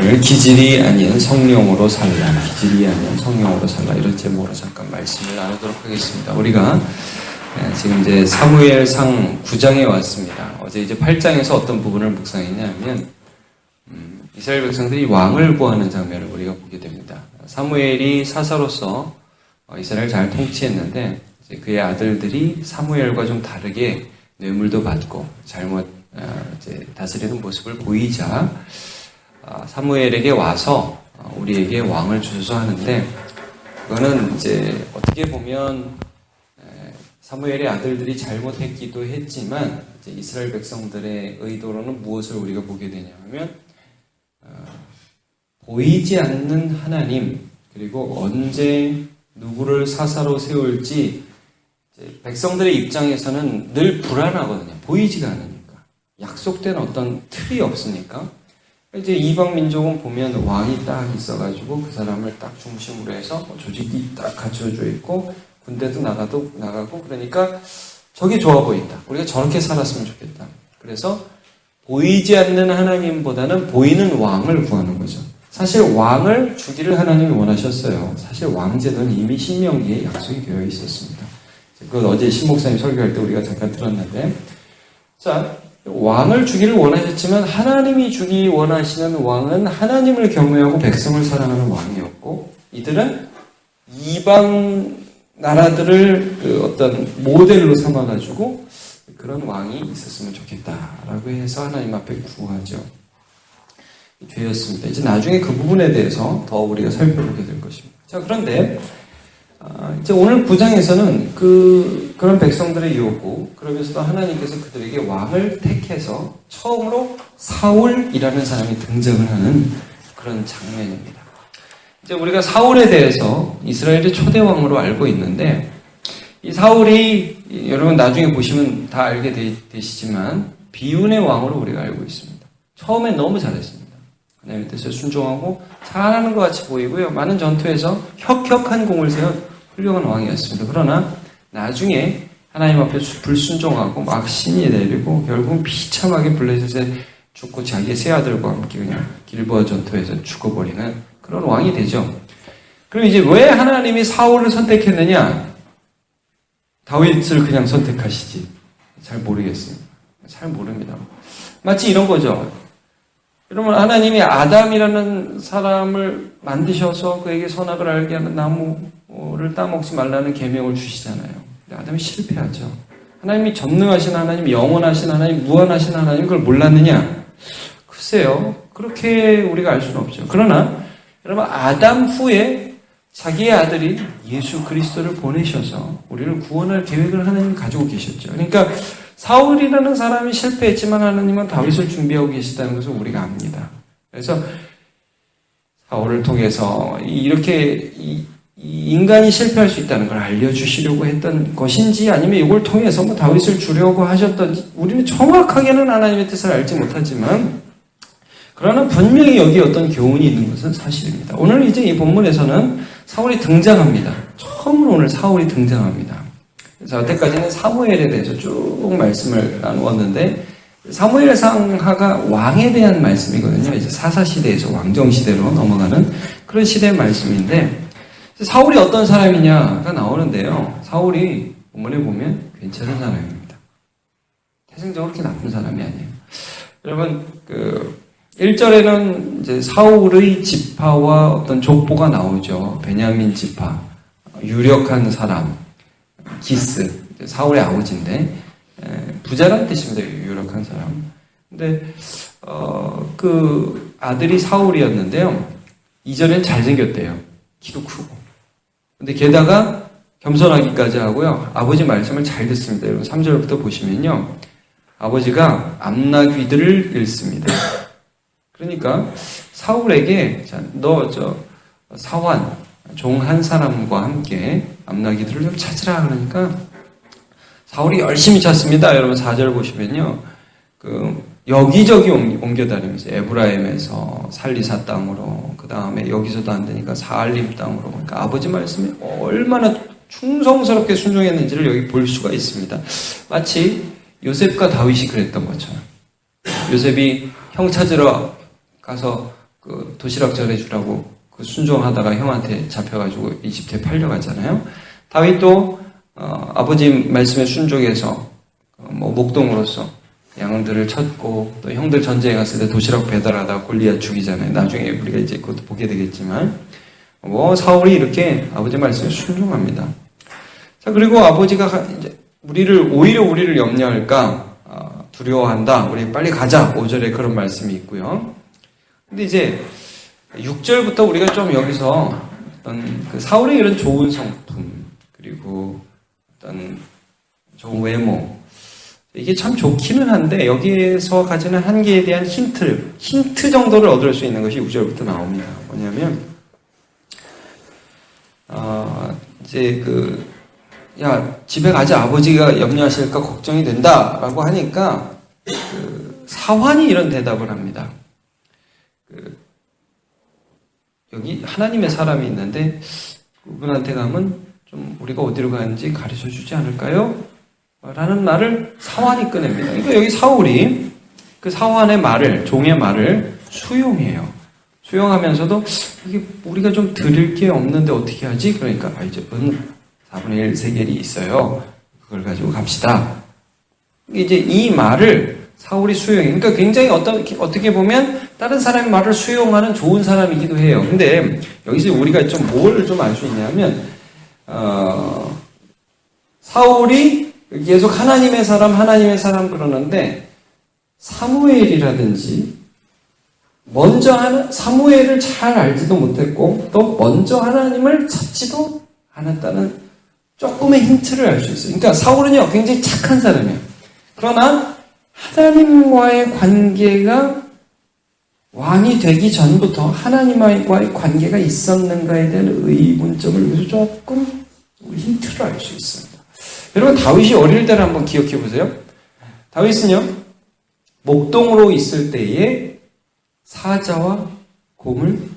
오늘 기질이 아닌 성령으로 살라, 기질이 아닌 성령으로 살라, 이런 제목으로 잠깐 말씀을 나누도록 하겠습니다. 우리가 지금 이제 사무엘상 9장에 왔습니다. 어제 이제 8장에서 어떤 부분을 묵상했냐면 이스라엘 백성들이 왕을 구하는 장면을 우리가 보게 됩니다. 사무엘이 사사로서 이스라엘을 잘 통치했는데 이제 그의 아들들이 사무엘과 좀 다르게 뇌물도 받고 잘못 이제 다스리는 모습을 보이자 사무엘에게 와서 우리에게 왕을 주소서 하는데, 그거는 이제 어떻게 보면 사무엘의 아들들이 잘못했기도 했지만 이제 이스라엘 백성들의 의도로는 무엇을 우리가 보게 되냐면 보이지 않는 하나님, 그리고 언제 누구를 사사로 세울지 백성들의 입장에서는 늘 불안하거든요. 보이지가 않으니까. 약속된 어떤 틀이 없으니까. 이제 이방 민족은 보면 왕이 딱 있어가지고 그 사람을 딱 중심으로 해서 조직이 딱 갖춰져 있고 군대도 나가고 그러니까 저게 좋아 보인다. 우리가 저렇게 살았으면 좋겠다. 그래서 보이지 않는 하나님보다는 보이는 왕을 구하는 거죠. 사실 왕을 주기를 하나님이 원하셨어요. 사실 왕제도는 이미 신명기에 약속이 되어 있었습니다. 그건 어제 신목사님 설교할 때 우리가 잠깐 들었는데, 자, 왕을 주기를 원하셨지만 하나님이 주기 원하시는 왕은 하나님을 경외하고 백성을 사랑하는 왕이었고, 이들은 이방 나라들을 그 어떤 모델로 삼아가지고 그런 왕이 있었으면 좋겠다라고 해서 하나님 앞에 구하죠. 되었습니다. 이제 나중에 그 부분에 대해서 더 우리가 살펴보게 될 것입니다. 자, 그런데 이제 오늘 9장에서는 그런 백성들의 요구, 그러면서도 하나님께서 그들에게 왕을 택해서 처음으로 사울이라는 사람이 등장을 하는 그런 장면입니다. 이제 우리가 사울에 대해서 이스라엘의 초대 왕으로 알고 있는데, 이 사울이 여러분 나중에 보시면 다 알게 되시지만 비운의 왕으로 우리가 알고 있습니다. 처음엔 너무 잘했습니다. 하나님의 뜻에 순종하고 잘하는 것 같이 보이고요. 많은 전투에서 혁혁한 공을 세운 훌륭한 왕이었습니다. 그러나 나중에 하나님 앞에 불순종하고 막 신이 내리고 결국 비참하게 블레셋에 죽고 자기의 세 아들과 함께 그냥 길보아 전투에서 죽어버리는 그런 왕이 되죠. 그럼 이제 왜 하나님이 사울을 선택했느냐? 다윗을 그냥 선택하시지. 잘 모르겠습니다. 잘 모릅니다. 마치 이런 거죠. 여러분, 하나님이 아담이라는 사람을 만드셔서 그에게 선악을 알게 하는 나무를 따먹지 말라는 계명을 주시잖아요. 근데 아담이 실패하죠. 하나님이 전능하신 하나님, 영원하신 하나님, 무한하신 하나님, 그걸 몰랐느냐? 글쎄요. 그렇게 우리가 알 수는 없죠. 그러나 여러분, 아담 후에 자기의 아들이 예수 그리스도를 보내셔서 우리를 구원할 계획을 하나님이 가지고 계셨죠. 그러니까 사울이라는 사람이 실패했지만 하나님은 다윗을 준비하고 계시다는 것을 우리가 압니다. 그래서 사울을 통해서 이렇게 인간이 실패할 수 있다는 걸 알려주시려고 했던 것인지, 아니면 이걸 통해서 뭐 다윗을 주려고 하셨던지 우리는 정확하게는 하나님의 뜻을 알지 못하지만, 그러나 분명히 여기 어떤 교훈이 있는 것은 사실입니다. 오늘 이제 이 본문에서는 사울이 등장합니다. 처음으로 오늘 사울이 등장합니다. 그래서 여태까지는 사무엘에 대해서 쭉 말씀을 나누었는데, 사무엘상하가 왕에 대한 말씀이거든요. 이제 사사시대에서 왕정시대로 넘어가는 그런 시대의 말씀인데, 사울이 어떤 사람이냐가 나오는데요. 사울이 본문에 보면 괜찮은 사람입니다. 태생적으로 그렇게 나쁜 사람이 아니에요. 여러분, 1절에는 이제 사울의 지파와 어떤 족보가 나오죠. 베냐민 지파, 유력한 사람, 기스, 사울의 아버지인데, 부자란 뜻입니다. 유력한 사람. 근데, 그 아들이 사울이었는데요. 2절엔 잘생겼대요. 키도 크고. 근데 게다가 겸손하기까지 하고요. 아버지 말씀을 잘 듣습니다. 여러분 3절부터 보시면요. 아버지가 암나귀들을 잃습니다. 그러니까 사울에게, 자, 너 사환, 종 한 사람과 함께 암나귀들을 좀 찾으라. 그러니까 사울이 열심히 찾습니다. 여러분 4절 보시면요. 여기저기 옮겨다니면서 에브라임에서 살리사 땅으로, 그 다음에 여기서도 안 되니까 사알림 땅으로, 그러니까 아버지 말씀에 얼마나 충성스럽게 순종했는지를 여기 볼 수가 있습니다. 마치 요셉과 다윗이 그랬던 것처럼, 요셉이 형 찾으러 가서 그 도시락 전해주라고 그 순종하다가 형한테 잡혀가지고 이집트에 팔려가잖아요. 다윗도 아버지 말씀에 순종해서 뭐 목동으로서 양들을 쳤고 또 형들 전쟁에 갔을 때 도시락 배달하다가 골리앗 죽이잖아요. 나중에 우리가 이제 그것도 보게 되겠지만 뭐 사울이 이렇게 아버지 말씀에 순종합니다. 자, 그리고 아버지가 이제 오히려 우리를 염려할까 두려워한다. 우리 빨리 가자. 5절에 그런 말씀이 있고요. 근데 이제 6절부터 우리가 좀 여기서 어떤 그 사울의 이런 좋은 성품 그리고 어떤 좋은 외모 이게 참 좋기는 한데 여기에서 가지는 한계에 대한 힌트 정도를 얻을 수 있는 것이 6절부터 나옵니다. 뭐냐면 이제 집에 가자. 아버지가 염려하실까 걱정이 된다라고 하니까 사환이 이런 대답을 합니다. 여기 하나님의 사람이 있는데 그분한테 가면 좀 우리가 어디로 가는지 가르쳐 주지 않을까요? 라는 말을 사환이 꺼냅니다. 그러니까 여기 사울이 그 사환의 말을, 종의 말을 수용해요. 수용하면서도 이게 우리가 좀 드릴 게 없는데 어떻게 하지? 그러니까 이제 4분의 1 세겔이 있어요. 그걸 가지고 갑시다. 이제 이 말을 사울이 수용해요. 그러니까 굉장히 어떻게 보면 다른 사람의 말을 수용하는 좋은 사람이기도 해요. 근데 여기서 우리가 좀 뭘 좀 알 수 있냐면 사울이 계속 하나님의 사람 그러는데 사무엘이라든지 먼저 사무엘을 잘 알지도 못했고 또 먼저 하나님을 찾지도 않았다는 조금의 힌트를 알 수 있어요. 그러니까 사울은요 굉장히 착한 사람이에요. 그러나 하나님과의 관계가 왕이 되기 전부터 하나님과의 관계가 있었는가에 대한 의문점을 여기서 조금 힌트를 알 수 있습니다. 여러분 다윗이 어릴 때를 한번 기억해 보세요. 다윗은요 목동으로 있을 때에 사자와 곰을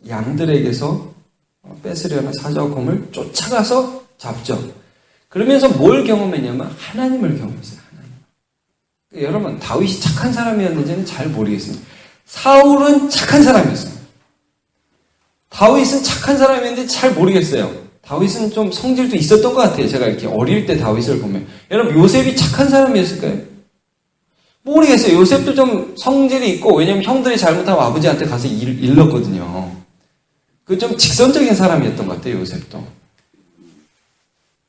양들에게서 뺏으려는 사자와 곰을 쫓아가서 잡죠. 그러면서 뭘 경험했냐면 하나님을 경험했어요. 하나님. 여러분 다윗이 착한 사람이었는지는 잘 모르겠습니다. 사울은 착한 사람이었어요. 다윗은 착한 사람이었는데 잘 모르겠어요. 다윗은 좀 성질도 있었던 것 같아요. 제가 이렇게 어릴 때 다윗을 보면. 여러분 요셉이 착한 사람이었을까요? 모르겠어요. 요셉도 좀 성질이 있고 왜냐면 형들이 잘못하면 아버지한테 가서 일렀거든요. 그 좀 직선적인 사람이었던 것 같아요. 요셉도.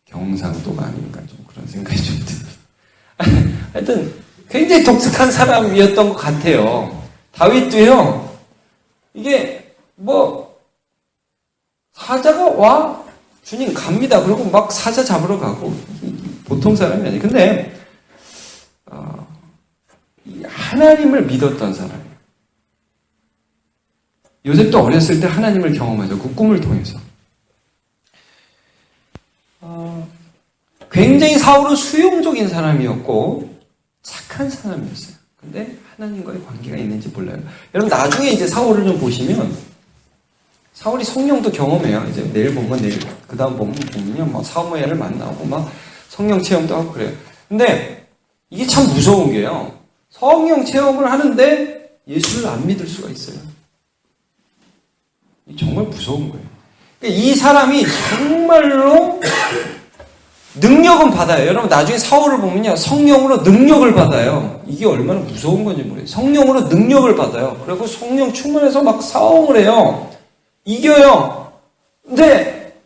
경상도가 아닌가 좀 그런 생각이 좀 듭니다. 하여튼 굉장히 독특한 사람이었던 것 같아요. 다윗도요. 이게 사자가 와 주님 갑니다. 그리고 막 사자 잡으러 가고 보통 사람이 아니에요. 근데 하나님을 믿었던 사람이에요. 요셉도 어렸을 때 하나님을 경험하죠. 그 꿈을 통해서. 굉장히 사울은 수용적인 사람이었고 착한 사람이었어요. 근데 하나님과의 관계가 있는지 몰라요. 여러분 나중에 이제 사울을 좀 보시면 사울이 성령도 경험해요. 이제 내일 그 다음 보면요, 사무엘을 만나고 성령 체험도 하고 그래요. 근데 이게 참 무서운 게요. 성령 체험을 하는데 예수를 안 믿을 수가 있어요. 정말 무서운 거예요. 그러니까 이 사람이 정말로 능력은 받아요. 여러분 나중에 사울을 보면요, 성령으로 능력을 받아요. 이게 얼마나 무서운 건지 모르겠어요. 성령으로 능력을 받아요. 그리고 성령 충만해서 막 싸움을 해요. 이겨요. 근데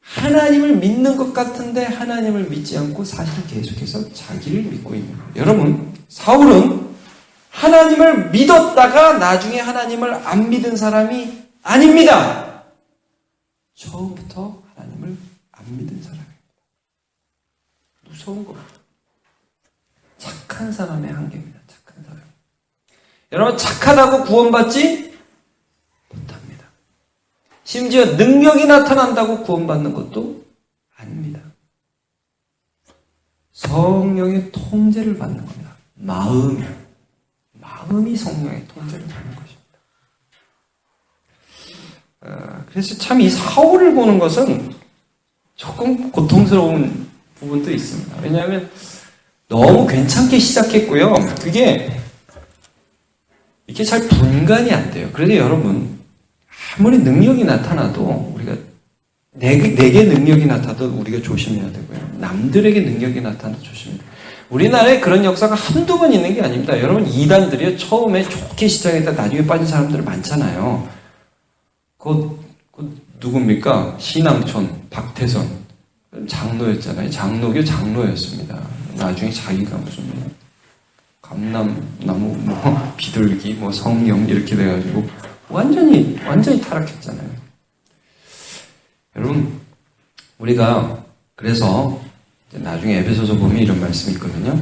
하나님을 믿는 것 같은데 하나님을 믿지 않고 사실 계속해서 자기를 믿고 있는 거예요. 여러분 사울은 하나님을 믿었다가 나중에 하나님을 안 믿은 사람이 아닙니다. 처음부터 하나님을 안 믿은 사람입니다. 무서운 겁니다. 착한 사람의 한계입니다. 착한 사람. 여러분 착하다고 구원받지 못합니다. 심지어 능력이 나타난다고 구원받는 것도 아닙니다. 성령의 통제를 받는 겁니다. 마음이 성령의 통제를 받는 것입니다. 그래서 참 이 사울을 보는 것은 조금 고통스러운 부분도 있습니다. 왜냐하면 너무 괜찮게 시작했고요. 그게 이게 잘 분간이 안 돼요. 그래서 여러분, 아무리 능력이 나타나도 우리가 내게 능력이 나타나도 우리가 조심해야 되고요. 남들에게 능력이 나타나도 조심해야 돼요. 우리나라에 그런 역사가 한두 번 있는 게 아닙니다. 여러분, 이단들이요, 처음에 좋게 시작했다 나중에 빠진 사람들 많잖아요. 그 누굽니까? 신앙촌 박태선 장로였잖아요. 장로교 장로였습니다. 나중에 자기가 무슨 감남나무 비둘기 성령 이렇게 돼가지고 완전히 타락했잖아요. 여러분, 우리가 그래서 나중에 에베소서 보면 이런 말씀이 있거든요.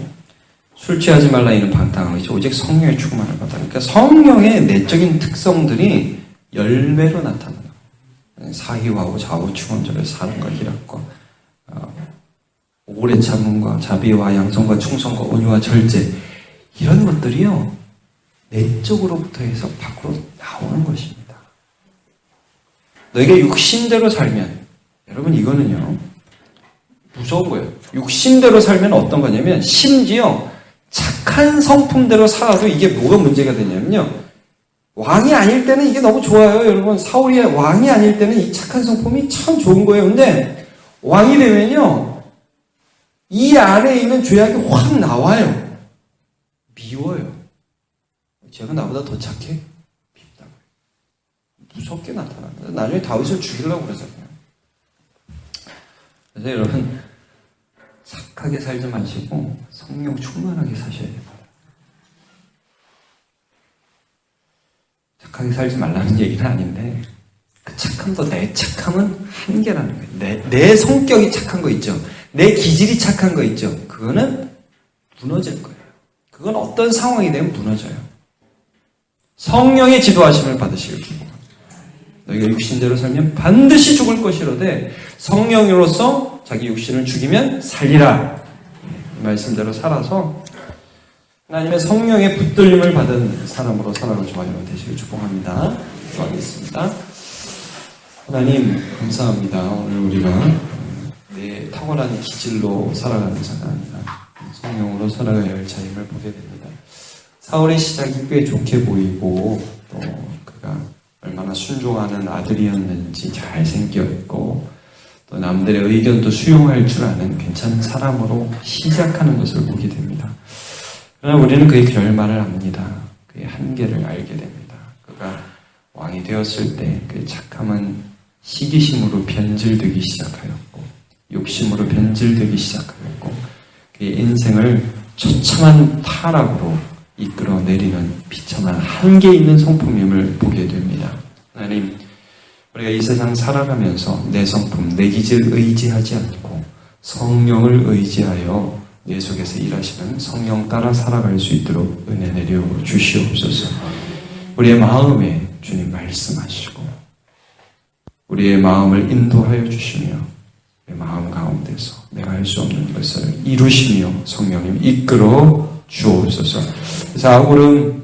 술 취하지 말라 이는 방탕한 것이 오직 성령의 충만을 받아. 그러니까 성령의 내적인 특성들이 열매로 나타나요. 사희와고 좌우충원절을 사는 것, 희락과 오래 참음과 자비와 양성과 충성과 온유와 절제, 이런 것들이요 내적으로부터 해서 밖으로 나오는 것입니다. 너희가 육신대로 살면, 여러분 이거는요 무서운 거예요. 육신대로 살면 어떤 거냐면, 심지어 착한 성품대로 살아도 이게 뭐가 문제가 되냐면요, 왕이 아닐 때는 이게 너무 좋아요. 여러분, 사울이 왕이 아닐 때는 이 착한 성품이 참 좋은 거예요. 근데 왕이 되면요, 이 안에 있는 죄악이 확 나와요. 미워요. 쟤가 나보다 더 착해? 밉다. 무섭게 나타납니다. 나중에 다윗을 죽이려고 그러잖아요. 그래서 여러분, 착하게 살지 마시고 성령 충만하게 사셔야 됩니다. 착하게 살지 말라는 얘기는 아닌데, 그 착함도, 내 착함은 한계라는 거예요. 내 성격이 착한 거 있죠. 내 기질이 착한 거 있죠. 그거는 무너질 거예요. 그건 어떤 상황이 되면 무너져요. 성령의 지도하심을 받으시길 기도합니다. 너희가 육신대로 살면 반드시 죽을 것이로되 성령으로서 자기 육신을 죽이면 살리라. 이 말씀대로 살아서 하나님의 성령의 붙들림을 받은 사람으로 살아갈 저와 여러분 되시길 축복합니다. 기도하겠습니다. 하나님 감사합니다. 오늘 우리가 내 탁월한 기질로 살아가는 자가 아니라 성령으로 살아가야 할 자임을 보게 됩니다. 사울의 시작이 꽤 좋게 보이고 또 그가 얼마나 순종하는 아들이었는지 잘생겼고 또 남들의 의견도 수용할 줄 아는 괜찮은 사람으로 시작하는 것을 보게 됩니다. 그러나 우리는 그의 결말을 압니다. 그의 한계를 알게 됩니다. 그가 왕이 되었을 때 그의 착함은 시기심으로 변질되기 시작하였고 욕심으로 변질되기 시작하였고 그의 인생을 처참한 타락으로 이끌어내리는 비참한 한계 있는 성품임을 보게 됩니다. 하나님, 우리가 이 세상 살아가면서 내 성품, 내 기질을 의지하지 않고 성령을 의지하여 내 속에서 일하시는 성령 따라 살아갈 수 있도록 은혜 내려 주시옵소서. 우리의 마음에 주님 말씀하시고 우리의 마음을 인도하여 주시며 내 마음 가운데서 내가 할 수 없는 것을 이루시며 성령님 이끌어 주옵소서. 사울은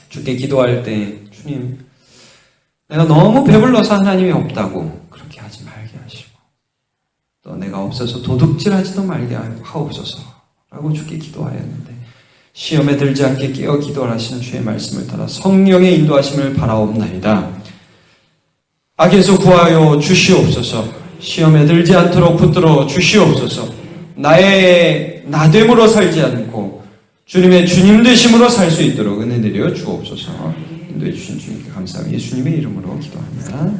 주께 기도할 때 주님, 내가 너무 배불러서 하나님이 없다고 그렇게 하지 말게 하시고 또 내가 없어서 도둑질하지도 말게 하옵소서 라고 주께 기도하였는데 시험에 들지 않게 깨어 기도를 하시는 주의 말씀을 따라 성령의 인도하심을 바라옵나이다. 악에서 구하여 주시옵소서. 시험에 들지 않도록 붙들어 주시옵소서. 나의 나됨으로 살지 않고 주님의 주님 되심으로 살 수 있도록 은혜 내려 주옵소서. 인도해 주신 주님께 감사하며 예수님의 이름으로 기도합니다.